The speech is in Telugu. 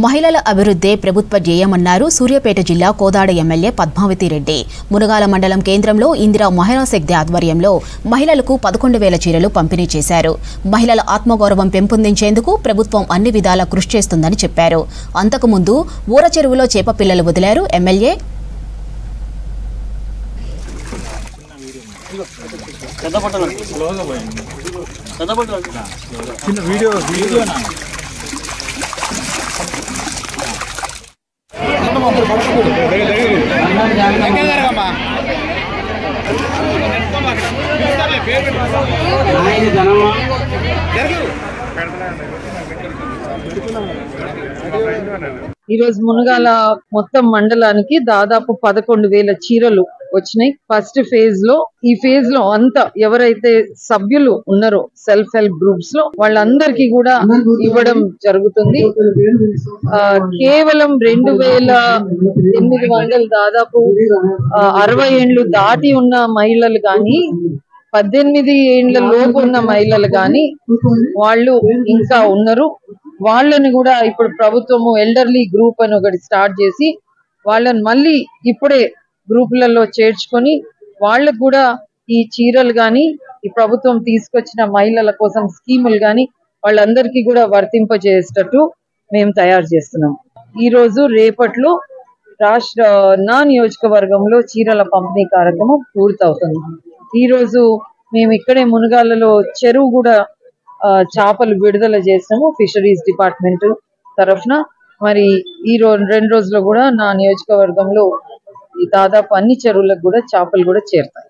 మహిళల అభివృద్ధే ప్రభుత్వ ధ్యేయమన్నారు సూర్యాపేట జిల్లా కోదాడ ఎమ్మెల్యే పద్మావతి రెడ్డి. మునగాల మండలం కేంద్రంలో ఇందిరా మహిళా శక్తి ఆధ్వర్యంలో మహిళలకు 11,000 చీరలు పంపిణీ చేశారు. మహిళల ఆత్మగౌరవం పెంపొందించేందుకు ప్రభుత్వం అన్ని విధాలా కృషి చేస్తుందని చెప్పారు. అంతకుముందు ఊర చెరువులో చేప పిల్లలు వదిలారు ఎమ్మెల్యే. ఈరోజు మునగాల మొత్తం మండలానికి దాదాపు 11,000 చీరలు వచ్చినాయి. ఫస్ట్ ఫేజ్ లో ఈ ఫేజ్ లో అంతా ఎవరైతే సభ్యులు ఉన్నారో సెల్ఫ్ హెల్ప్ గ్రూప్స్ లో వాళ్ళందరికీ కూడా ఇవ్వడం జరుగుతుంది. కేవలం 2,800 దాదాపు 60 ఏళ్లు దాటి ఉన్న మహిళలు గాని 18 ఏళ్ల లోపు ఉన్న మహిళలు గాని వాళ్ళు ఇంకా ఉన్నారు. వాళ్ళని కూడా ఇప్పుడు ప్రభుత్వము ఎల్డర్లీ గ్రూప్ అని ఒకటి స్టార్ట్ చేసి వాళ్ళని మళ్ళీ ఇప్పుడే గ్రూపులలో చేర్చుకొని వాళ్ళకు కూడా ఈ చీరలు గాని ఈ ప్రభుత్వం తీసుకొచ్చిన మహిళల కోసం స్కీములు గాని వాళ్ళందరికీ కూడా వర్తింపజేసేటట్టు మేము తయారు చేస్తున్నాం. ఈ రోజు రేపట్లో నా నియోజకవర్గంలో చీరల పంపిణీ కార్యక్రమం పూర్తవుతుంది. ఈ రోజు మేము ఇక్కడే మునగాలలో చెరువు కూడా చేపలు విడుదల చేసాము ఫిషరీస్ డిపార్ట్మెంట్ తరఫున. మరి ఈ 2 రోజుల్లో కూడా నా నియోజకవర్గంలో దాదాపు అన్ని చెరువులకు కూడా చేపలు కూడా చేరుతాయి.